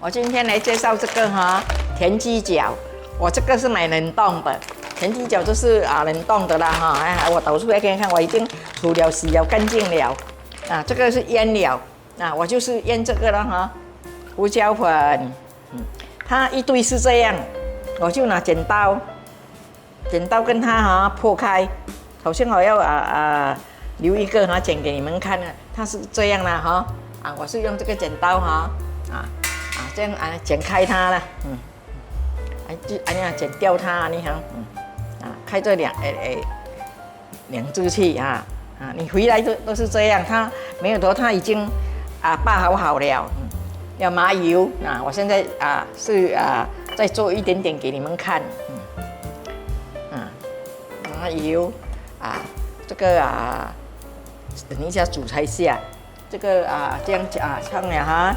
我今天来介绍这个田鸡脚，我这个是买冷冻的，田鸡脚就是冷冻的啦哈。哎，我倒出来给你看，我已经除了洗了干净了。这个是腌了，我就是腌这个了哈，胡椒粉，它一堆是这样，我就拿剪刀跟它破开，首先我要留一个剪给你们看它是这样啦我是用这个剪刀这样剪开它了，就剪掉它，你看，开这两只去你回来都是这样，它没有多，它已经爆好了，要麻油我现在是再做一点点给你们看，麻油这个等一下煮才下，这个这样放了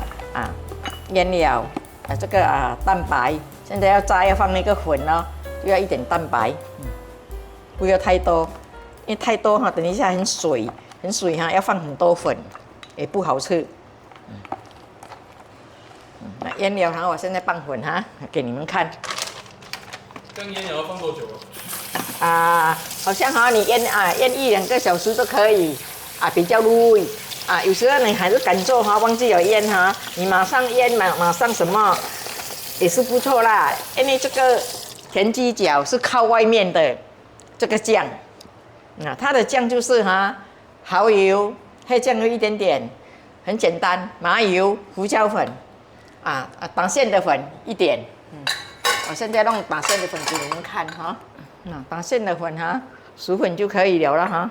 腌了这个蛋白，现在要放那个粉哦，就要一点蛋白，不要太多，因为太多等一下很水要放很多粉也不好吃。那腌了我现在放粉给你们看。这样腌也要放多久好像你腌1-2个小时都可以比较入味有时候你还是赶做忘记有腌你马上腌马上什么也是不错啦。因为这个田鸡脚是靠外面的这个酱它的酱就是蚝油、黑酱油一点点，很简单，麻油、胡椒粉党馅的粉一点。我现在弄党馅的粉给你们看党馅的粉10粉就可以了了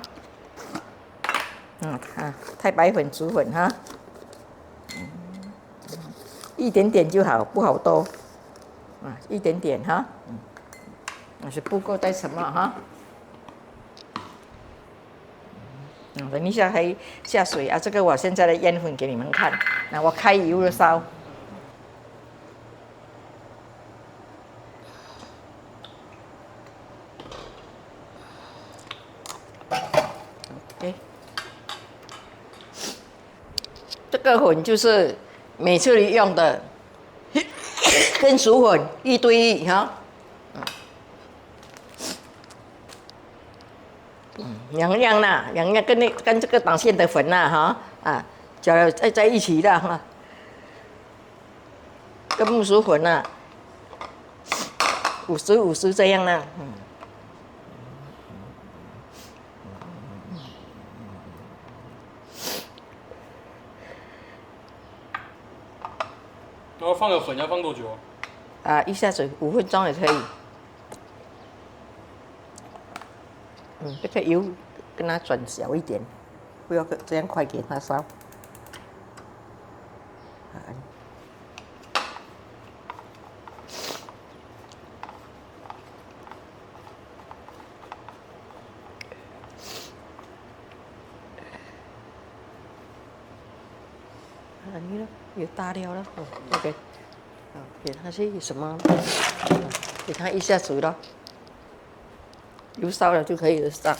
太白粉10粉一点点就好，不好多一点点那是不够再什么等一下还下水这个我现在的腌粉给你们看。那我开油了烧。OK， 这个粉就是每次用的，跟薯粉一堆两样啦，跟这个党馅的粉搅在一起的跟木薯粉50-50这样啦。然后放了粉要放多久一下子5分钟也可以。这个油跟它转小一点，不要这样快给它烧。你呢？有大料了，OK， 给它是什么？给它一下子了，油烧了就可以了上。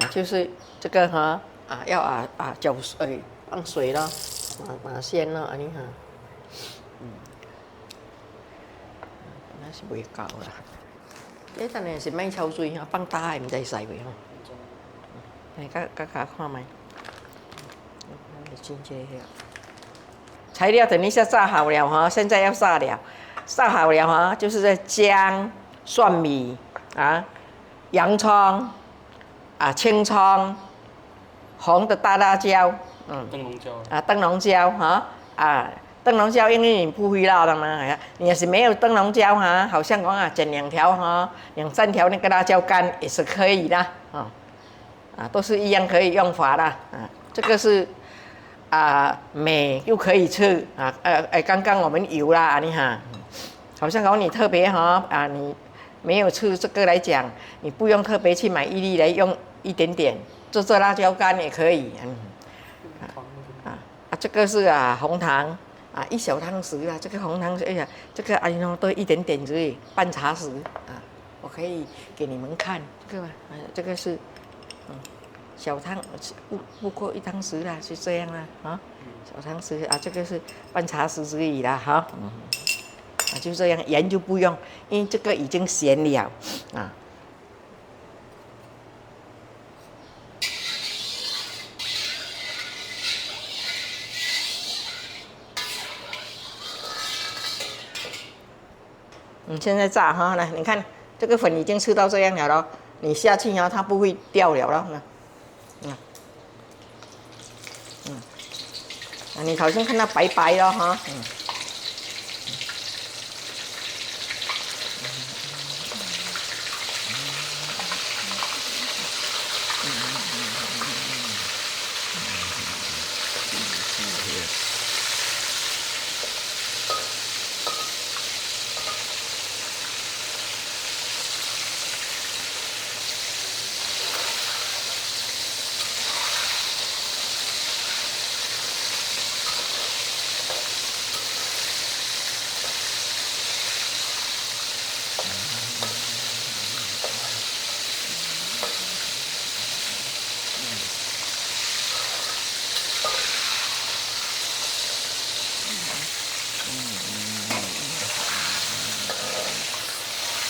就是这个要搅水放水了，马先了你看，那是袂够啦。但係是咪抽水放大唔使洗袂嚟看卖。材料等一下炸好了现在要炸了，炸好了就是在姜、蒜米洋葱青葱、红的大辣椒，灯笼椒灯笼椒因为你不会辣的嘛，你要是没有灯笼椒好像讲剪2条2-3条那个辣椒干也是可以的都是一样可以用法的这个是美又可以吃刚刚我们有啦你好像讲你特别你没有吃这个来讲，你不用特别去买1粒来用一点点，做辣椒干也可以这个是红糖1小汤匙这个红糖这个都一点点而已，半茶匙我可以给你们看这个是小汤不过1汤匙啦，就这样啦啊，小汤匙啊，这个是半茶匙而已啦哈，啊就这样，盐就不用，因为这个已经咸了啊。现在炸哈，来你看这个粉已经吃到这样了咯，你下去啊，它不会掉了咯。你好像看到白白了哈，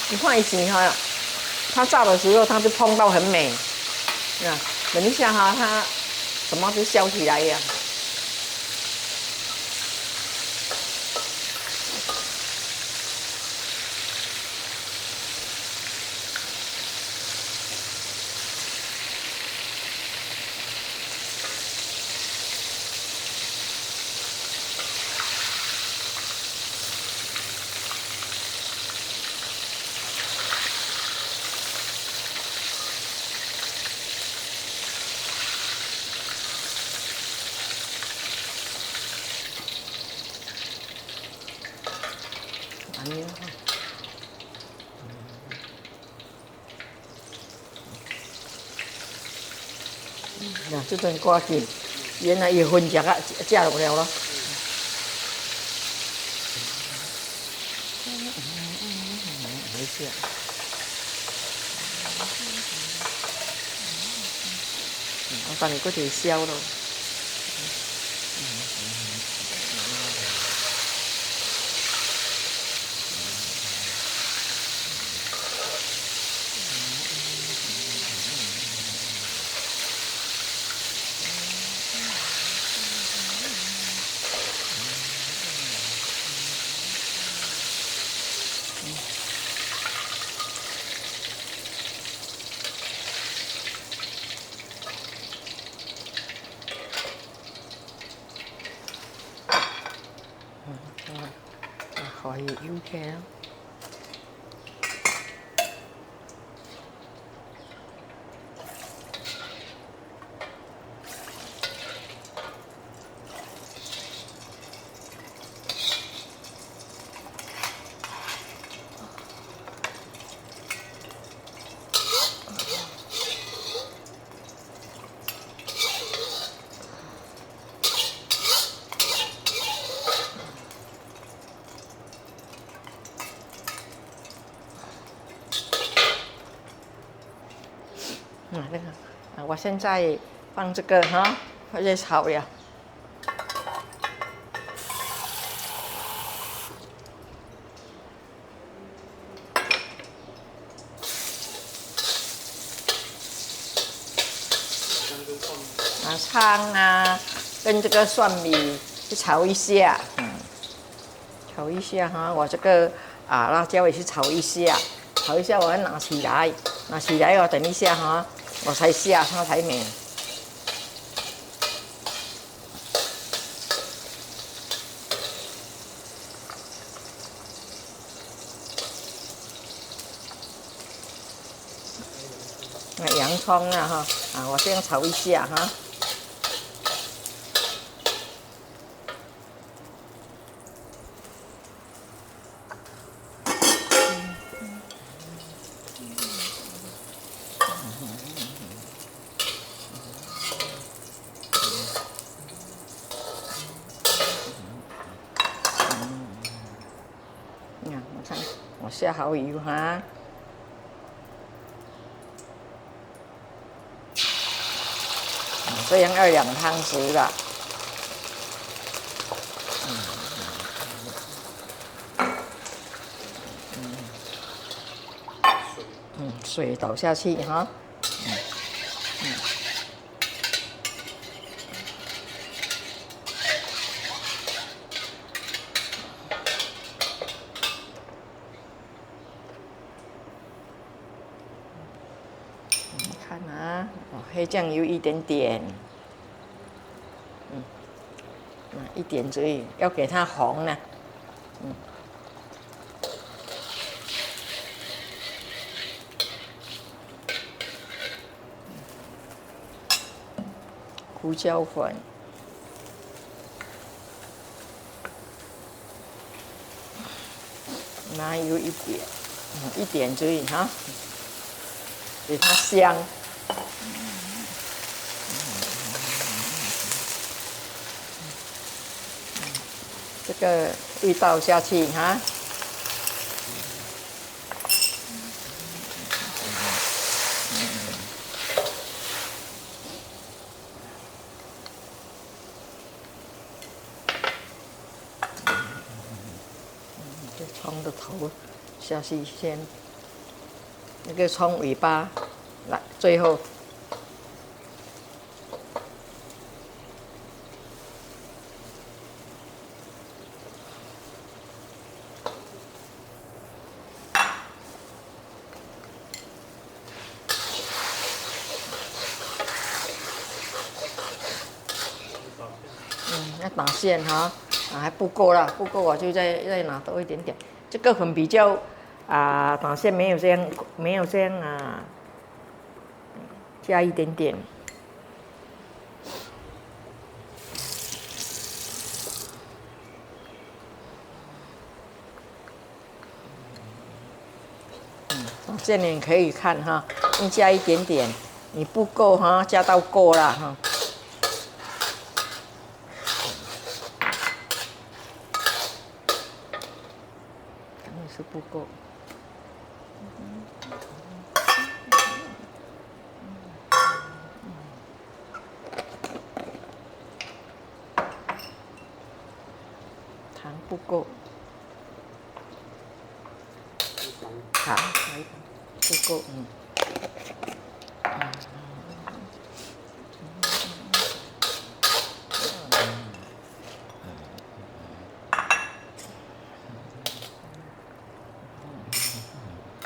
你放一起哈，它炸的时候它就碰到很美，等一下哈，它什么就烧起来呀。这阵挂紧，原来有分食啊，食落了咯。没事。我帮你搁条烧咯。可以 OK 啦。那个，我现在放这个哈，热炒了。葱啊，跟这个蒜米去炒一下，炒一下哈，我这个辣椒也去炒一下，炒一下我要拿起来，我等一下哈，我才下它才美。那洋葱啊哈，我这样炒一下哈。我看我下好油哈。这样要2汤匙了。水倒下去哈。看啊，黑酱油一点点，一点而已，要给它红呢，胡椒粉，麻油一点，一点而已哈，给它香。这个味道下去哈。这葱的头下去先，那个葱尾巴来最后。要打线哈，还不够啦，不够我就再拿多一点点。这个粉比较打线没有这样加一点点。打线你可以看哈，你加一点点，你不够哈，加到够了哈。是不够，糖不够，糖不够，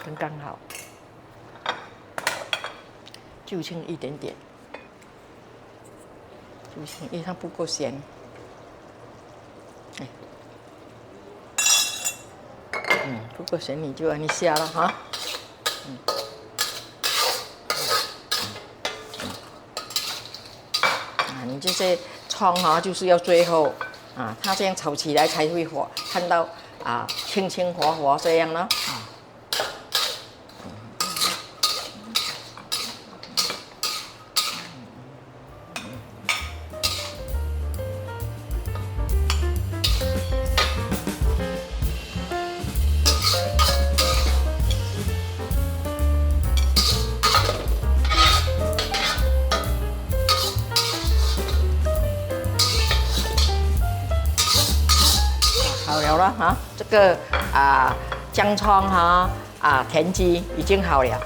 刚刚好，就轻一点点，就轻，因为它不够咸。不够咸你就按一下了哈。你这些葱哈，就是要最后它这样炒起来才会看到清清滑滑这样呢。好了了哈，这个姜葱哈田鸡已经好了，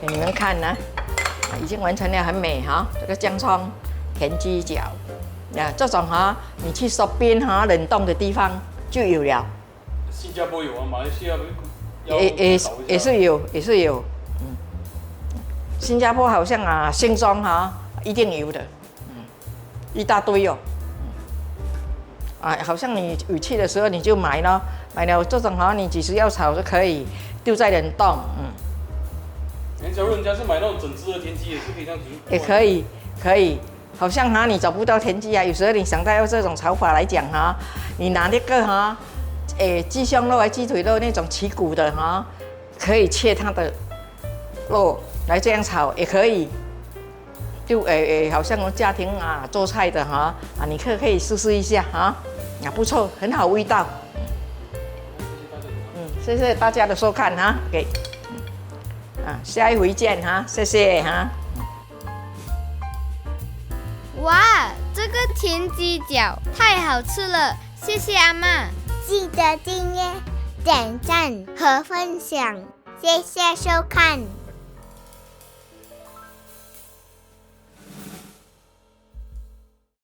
给你们看呢，已经完成了，很美哈。这个姜葱田鸡饺，这种你去shopping冷冻的地方就有了。新加坡有啊，马来西亚也是有，新加坡好像新庄一定有的，一大堆哦。好像你有去的时候你就买了这种你几时要炒就可以丢在冷冻，假如人家是买那种整只的田鸡，也是可以这样子。也可以，好像你找不到田鸡有时候你想到要这种炒法来讲你拿那个鸡胸肉鸡腿肉那种起骨的可以切它的肉来这样炒也可以。就好像我家庭做菜的你可以试试一下不错，很好味道。谢谢大家的收看OK，下一回见谢谢哇，这个田鸡脚太好吃了，谢谢阿嬷。记得订阅、点赞和分享，谢谢收看。